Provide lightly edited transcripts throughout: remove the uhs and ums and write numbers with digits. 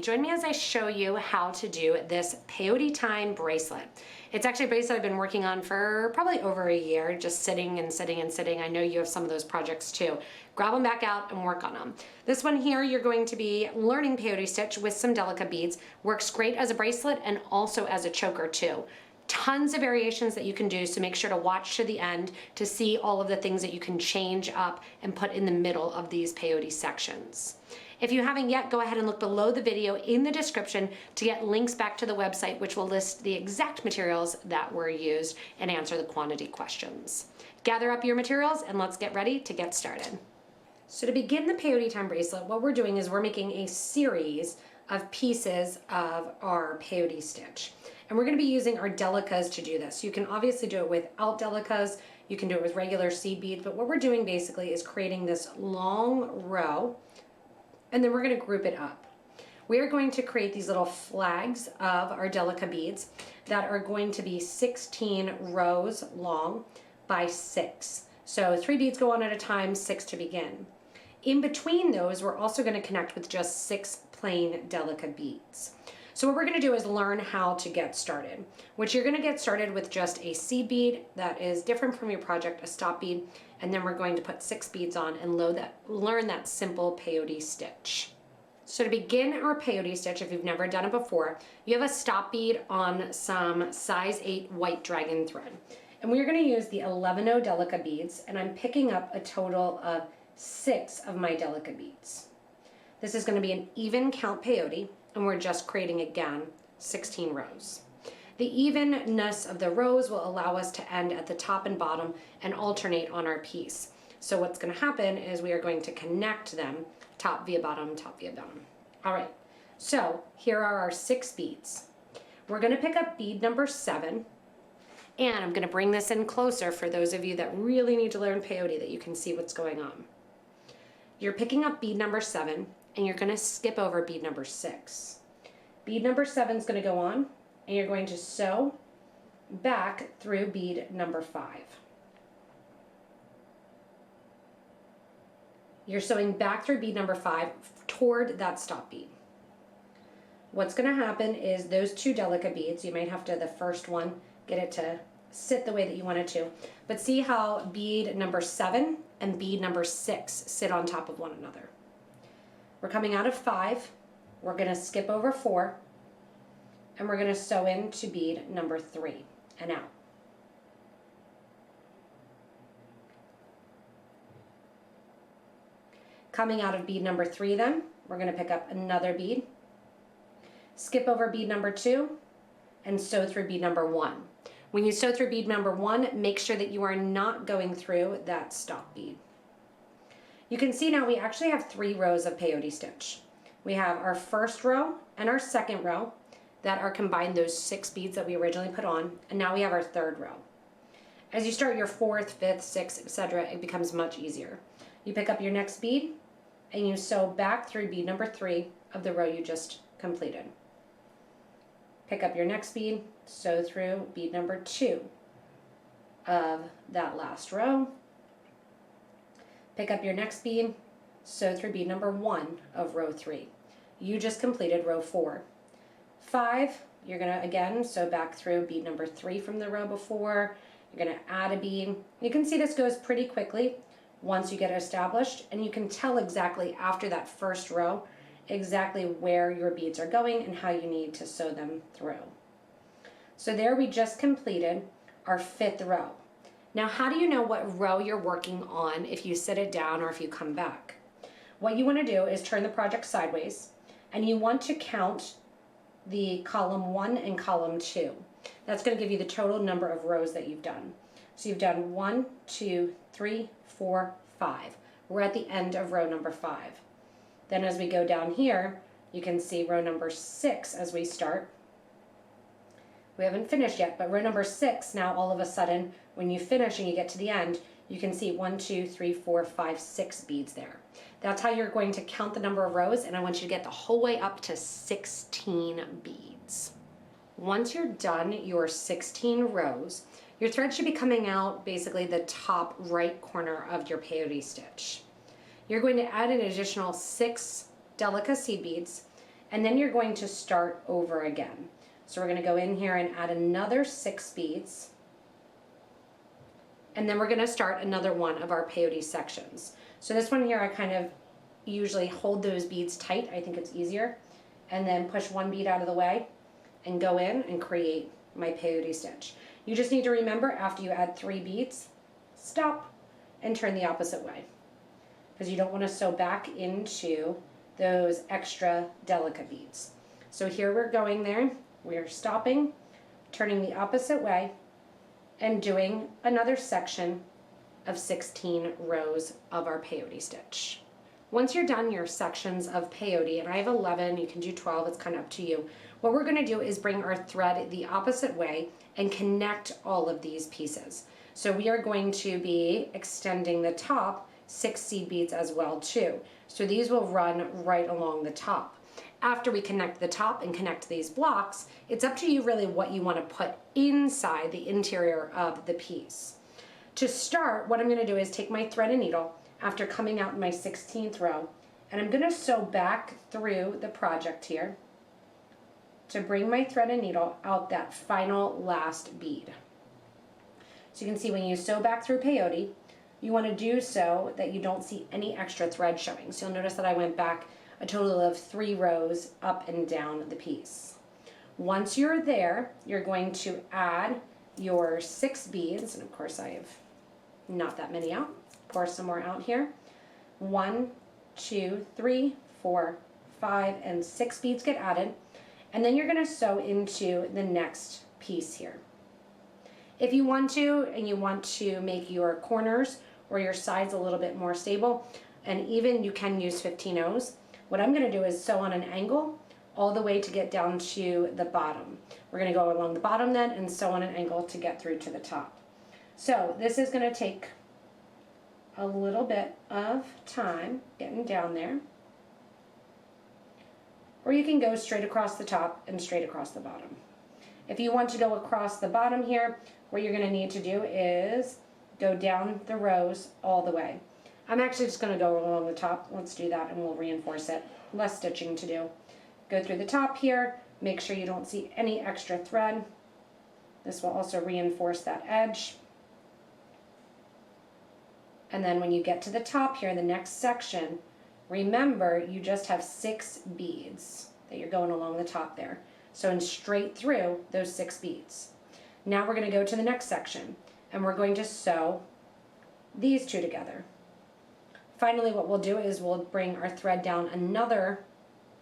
Join me as I show you how to do this Peyote Time Bracelet. It's actually a bracelet I've been working on for probably over a year, just sitting and sitting and sitting. I know you have some of those projects too. Grab them back out and work on them. This one here, you're going to be learning Peyote Stitch with some Delica beads. Works great as a bracelet and also as a choker too. Tons of variations that you can do, so make sure to watch to the end to see all of the things that you can change up and put in the middle of these peyote sections. If you haven't yet, go ahead and look below the video in the description to get links back to the website, which will list the exact materials that were used and answer the quantity questions. Gather up your materials and let's get ready to get started. So to begin the Peyote Time Bracelet, what we're doing is we're making a series of pieces of our Peyote Stitch. And we're going to be using our Delicas to do this. You can obviously do it without Delicas, you can do it with regular seed beads, but what we're doing basically is creating this long row, and then we're going to group it up. We are going to create these little flags of our Delica beads that are going to be 16 rows long by 6. So 3 beads go on at a time, 6 to begin. In between those, we're also going to connect with just 6 plain Delica beads. So what we're going to do is learn how to get started, which you're going to get started with just a seed bead that is different from your project, a stop bead, and then we're going to put 6 beads on and learn that simple peyote stitch. So to begin our peyote stitch, if you've never done it before, you have a stop bead on some size 8 white dragon thread. And we're going to use the 11-0 Delica beads, and I'm picking up a total of 6 of my Delica beads. This is going to be an even count peyote, and we're just creating, again, 16 rows. The evenness of the rows will allow us to end at the top and bottom and alternate on our piece. So what's going to happen is we are going to connect them top via bottom, top via bottom. All right, so here are our 6 beads. We're going to pick up bead number 7, and I'm going to bring this in closer for those of you that really need to learn peyote, that you can see what's going on. You're picking up bead number 7, and you're going to skip over bead number 6. Bead number 7 is going to go on, and you're going to sew back through bead number 5. You're sewing back through bead number 5 toward that stop bead. What's going to happen is those 2 Delica beads, you might have to, the first one, get it to sit the way that you want it to, but see how bead number 7 and bead number 6 sit on top of one another. We're coming out of 5, we're going to skip over 4, and we're going to sew into bead number 3 and out. Coming out of bead number 3 then, we're going to pick up another bead, skip over bead number 2, and sew through bead number 1. When you sew through bead number 1, make sure that you are not going through that stop bead. You can see now we actually have 3 rows of peyote stitch. We have our first row and our second row that are combined, those 6 beads that we originally put on, and now we have our 3rd row. As you start your 4th, 5th, 6th, etc., it becomes much easier. You pick up your next bead and you sew back through bead number 3 of the row you just completed. Pick up your next bead, sew through bead number 2 of that last row. Pick up your next bead, sew through bead number 1 of row 3. You just completed row 4. 5, you're going to again sew back through bead number 3 from the row before. You're going to add a bead. You can see this goes pretty quickly once you get established, and you can tell exactly after that first row exactly where your beads are going and how you need to sew them through. So there we just completed our 5th row. Now, how do you know what row you're working on if you sit it down or if you come back? What you want to do is turn the project sideways, and you want to count the column 1 and column 2. That's going to give you the total number of rows that you've done. So you've done 1, 2, 3, 4, 5. We're at the end of row number 5. Then as we go down here, you can see row number 6 as we start. We haven't finished yet, but row number 6, now all of a sudden, when you finish and you get to the end, you can see 1, 2, 3, 4, 5, 6 beads there. That's how you're going to count the number of rows, and I want you to get the whole way up to 16 beads. Once you're done your 16 rows, your thread should be coming out basically the top right corner of your peyote stitch. You're going to add an additional 6 Delica seed beads, and then you're going to start over again. So we're going to go in here and add another 6 beads, and then we're going to start another one of our peyote sections. So this one here, I kind of usually hold those beads tight. I think it's easier, and then push one bead out of the way and go in and create my peyote stitch. You just need to remember, after you add 3 beads, stop and turn the opposite way, because you don't want to sew back into those extra Delica beads. So here we're going there, we're stopping, turning the opposite way, and doing another section of 16 rows of our peyote stitch. Once you're done your sections of peyote, and I have 11, you can do 12, it's kind of up to you. What we're going to do is bring our thread the opposite way and connect all of these pieces. So we are going to be extending the top 6 seed beads as well too. So these will run right along the top. After we connect the top and connect these blocks, it's up to you really what you want to put inside the interior of the piece. To start, what I'm going to do is take my thread and needle after coming out in my 16th row, and I'm going to sew back through the project here to bring my thread and needle out that final last bead. So you can see when you sew back through peyote, you want to do so that you don't see any extra thread showing. So you'll notice that I went back a total of 3 rows up and down the piece. Once you're there, you're going to add your 6 beads, and of course I have not that many out. Pour some more out here. 1, 2, 3, 4, 5, and 6 beads get added, and then you're going to sew into the next piece here. If you want to, and you want to make your corners or your sides a little bit more stable, and even you can use 15-ohs, what I'm going to do is sew on an angle all the way to get down to the bottom. We're going to go along the bottom then and sew on an angle to get through to the top. So this is going to take a little bit of time getting down there, or you can go straight across the top and straight across the bottom. If you want to go across the bottom here, what you're going to need to do is go down the rows all the way. I'm actually just going to go along the top. Let's do that and we'll reinforce it. Less stitching to do. Go through the top here, make sure you don't see any extra thread. This will also reinforce that edge. And then when you get to the top here, the next section, remember you just have 6 beads that you're going along the top there. So in straight through those 6 beads. Now we're going to go to the next section and we're going to sew these 2 together. Finally, what we'll do is we'll bring our thread down another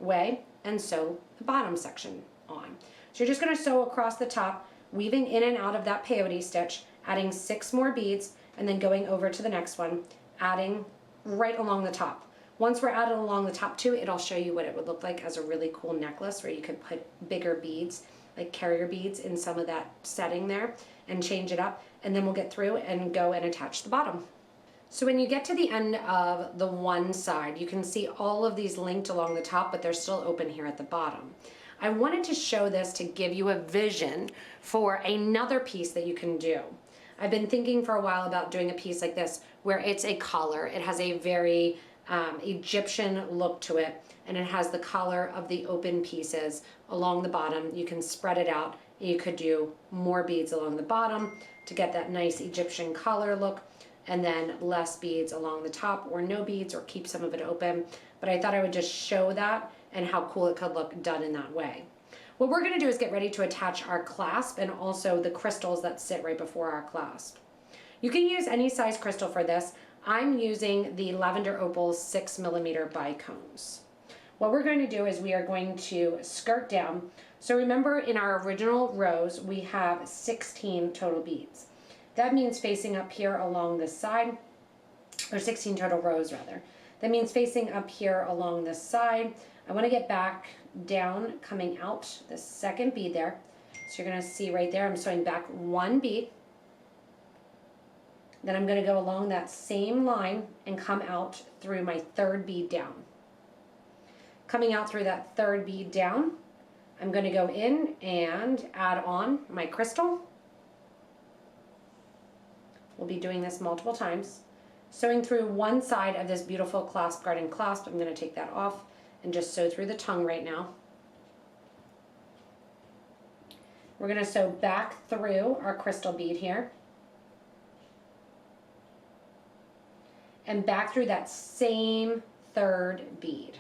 way and sew the bottom section on. So you're just going to sew across the top, weaving in and out of that peyote stitch, adding 6 more beads, and then going over to the next one, adding right along the top. Once we're added along the top too, it'll show you what it would look like as a really cool necklace where you could put bigger beads, like carrier beads, in some of that setting there and change it up. And then we'll get through and go and attach the bottom. So when you get to the end of the one side, you can see all of these linked along the top, but they're still open here at the bottom. I wanted to show this to give you a vision for another piece that you can do. I've been thinking for a while about doing a piece like this where it's a collar. It has a very Egyptian look to it, and it has the collar of the open pieces along the bottom. You can spread it out. You could do more beads along the bottom to get that nice Egyptian collar look, and then less beads along the top, or no beads, or keep some of it open. But I thought I would just show that and how cool it could look done in that way. What we're gonna do is get ready to attach our clasp and also the crystals that sit right before our clasp. You can use any size crystal for this. I'm using the Lavender Opal 6mm bicones. What we're going to do is we are going to skirt down. So remember, in our original rows, we have 16 total beads. That means facing up here along this side, or 16 total rows rather. That means facing up here along this side. I want to get back down, coming out the second bead there. So you're going to see right there, I'm sewing back 1 bead. Then I'm going to go along that same line and come out through my 3rd bead down. Coming out through that 3rd bead down, I'm going to go in and add on my crystal. We'll be doing this multiple times. Sewing through one side of this beautiful clasp garden clasp, I'm going to take that off and just sew through the tongue right now. We're going to sew back through our crystal bead here. And back through that same third bead.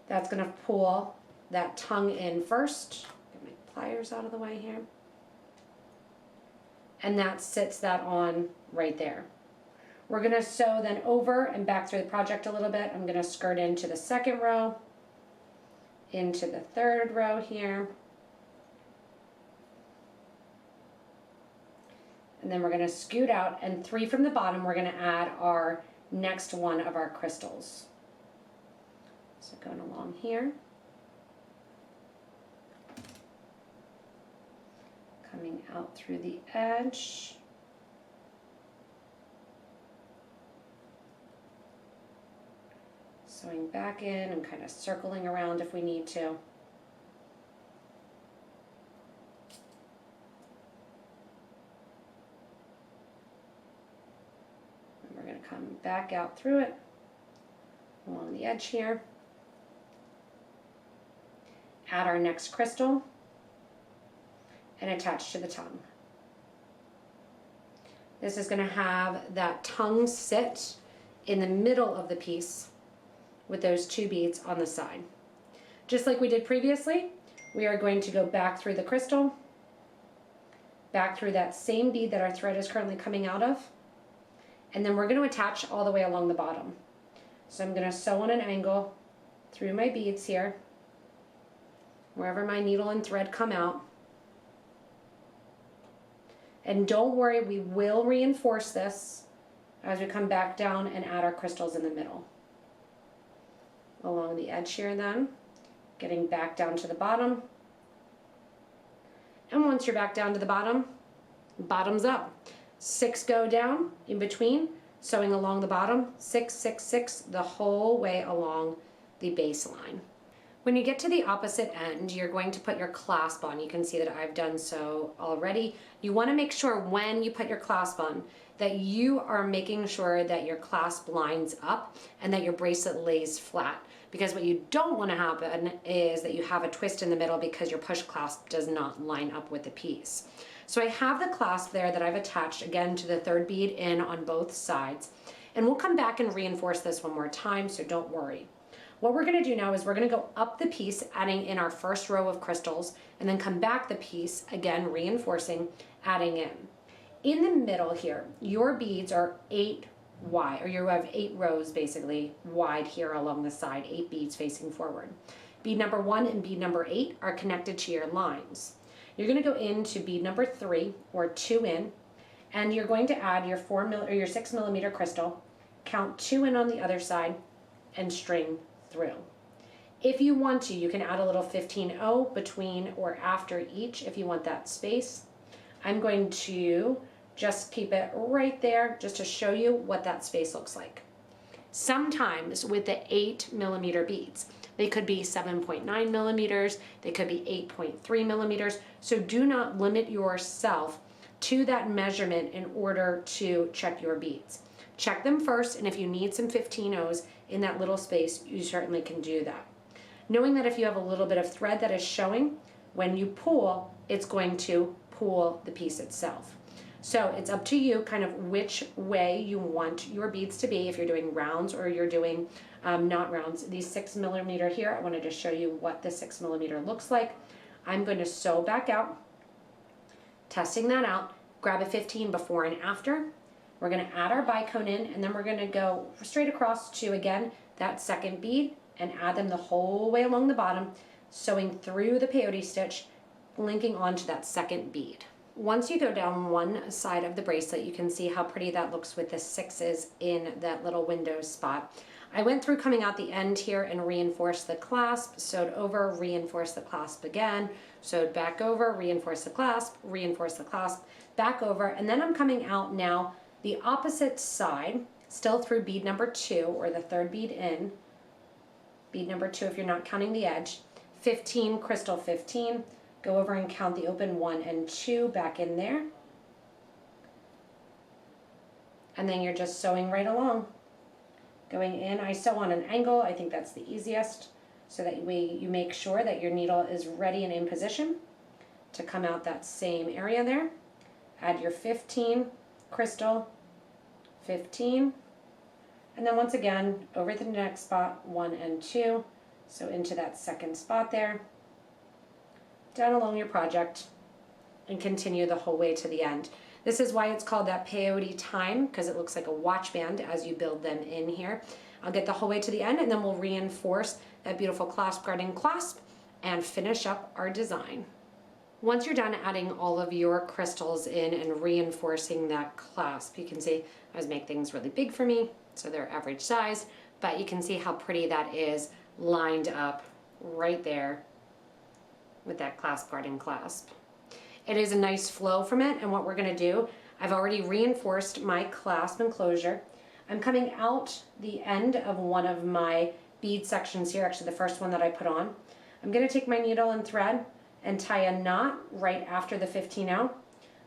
That's going to pull that tongue in first. Get my pliers out of the way here. And that sits that on right there. We're going to sew then over and back through the project a little bit. I'm going to skirt into the second row, into the third row here. And then we're going to scoot out, and 3 from the bottom we're going to add our next one of our crystals. So going along here. Coming out through the edge. Sewing back in and kind of circling around if we need to. And we're going to come back out through it along the edge here. Add our next crystal and attach to the tongue. This is going to have that tongue sit in the middle of the piece with those 2 beads on the side. Just like we did previously, we are going to go back through the crystal, back through that same bead that our thread is currently coming out of, and then we're going to attach all the way along the bottom. So I'm going to sew on an angle through my beads here, wherever my needle and thread come out. And don't worry, we will reinforce this as we come back down and add our crystals in the middle. Along the edge here then, getting back down to the bottom. And once you're back down to the bottom, bottoms up. 6 go down in between, sewing along the bottom, 6, 6, 6, the whole way along the baseline. When you get to the opposite end, you're going to put your clasp on. You can see that I've done so already. You want to make sure when you put your clasp on that you are making sure that your clasp lines up and that your bracelet lays flat. Because what you don't want to happen is that you have a twist in the middle because your push clasp does not line up with the piece. So I have the clasp there that I've attached again to the third bead in on both sides. And we'll come back and reinforce this one more time, so don't worry. What we're going to do now is we're going to go up the piece, adding in our first row of crystals, and then come back the piece, again reinforcing, adding in. In the middle here, your beads are 8 wide, or you have 8 rows basically wide here along the side, 8 beads facing forward. Bead number 1 and bead number 8 are connected to your lines. You're going to go into bead number 3 or 2 in, and you're going to add your 6 millimeter crystal, count 2 in on the other side, and string through. If you want to, you can add a little 15-0 between or after each if you want that space. I'm going to just keep it right there just to show you what that space looks like. Sometimes with the 8 millimeter beads, they could be 7.9 millimeters, they could be 8.3 millimeters, so do not limit yourself to that measurement in order to check your beads. Check them first, and if you need some 15-0s in that little space, you certainly can do that. Knowing that if you have a little bit of thread that is showing, when you pull, it's going to pull the piece itself. So it's up to you kind of which way you want your beads to be, if you're doing rounds or you're doing not rounds. These 6 millimeter here, I wanted to show you what the 6 millimeter looks like. I'm going to sew back out, testing that out, grab a 15 before and after. We're going to add our bicone in, and then we're going to go straight across to, again, that second bead and add them the whole way along the bottom, sewing through the peyote stitch, linking onto that second bead. Once you go down one side of the bracelet, you can see how pretty that looks with the 6s in that little window spot. I went through coming out the end here and reinforced the clasp, sewed over, reinforced the clasp again, sewed back over, reinforced the clasp, back over, and then I'm coming out now the opposite side, still through bead number 2, or the third bead in, bead number 2 if you're not counting the edge, 15, crystal 15, go over and count the open 1 and 2 back in there, and then you're just sewing right along, Going in, I sew on an angle. I think that's the easiest, so that you make sure that your needle is ready and in position to come out that same area there. Add your 15 crystal, 15, and then once again over to the next spot, 1 and 2, so into that second spot there, down along your project, and continue the whole way to the end. This is why it's called that Peyote Time, because it looks like a watch band as you build them in here. I'll get the whole way to the end, and then we'll reinforce that beautiful clasp guarding clasp and finish up our design. Once you're done adding all of your crystals in and reinforcing that clasp, you can see I always make things really big for me, so they're average size, but you can see how pretty that is lined up right there with that clasp guarding clasp. It is a nice flow from it, and what we're going to do, I've already reinforced my clasp enclosure. I'm coming out the end of one of my bead sections here, actually the first one that I put on. I'm going to take my needle and thread and tie a knot right after the 15 out.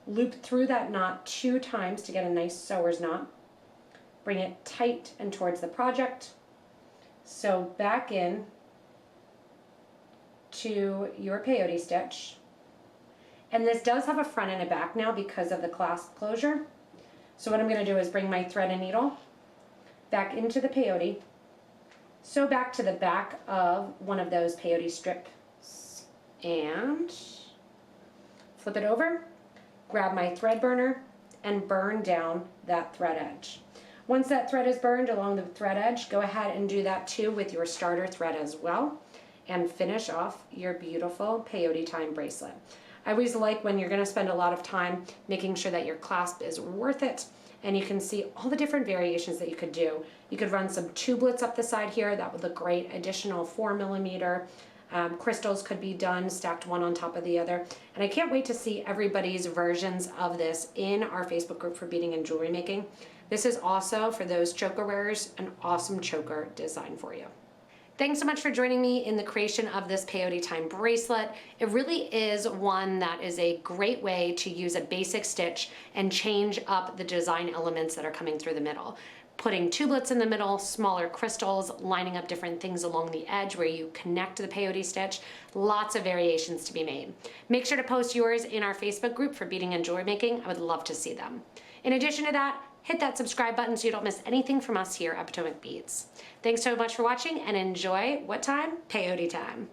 Loop through that knot 2 times to get a nice sewer's knot. Bring it tight and towards the project. Sew back in to your peyote stitch. And this does have a front and a back now because of the clasp closure. So what I'm going to do is bring my thread and needle back into the peyote, sew back to the back of one of those peyote strips, and flip it over, grab my thread burner, and burn down that thread edge. Once that thread is burned along the thread edge, go ahead and do that too with your starter thread as well, and finish off your beautiful Peyote Time bracelet. I always like when you're going to spend a lot of time making sure that your clasp is worth it, and you can see all the different variations that you could do. You could run some tubelets up the side here. That would look great. Additional 4mm crystals could be done, stacked one on top of the other. And I can't wait to see everybody's versions of this in our Facebook group for beading and jewelry making. This is also, for those choker wearers, an awesome choker design for you. Thanks so much for joining me in the creation of this Peyote Time bracelet. It really is one that is a great way to use a basic stitch and change up the design elements that are coming through the middle. Putting tubelets in the middle, smaller crystals, lining up different things along the edge where you connect the peyote stitch. Lots of variations to be made. Make sure to post yours in our Facebook group for beading and jewelry making. I would love to see them. In addition to that, hit that subscribe button so you don't miss anything from us here at Potomac Beads. Thanks so much for watching, and enjoy what time? Peyote time.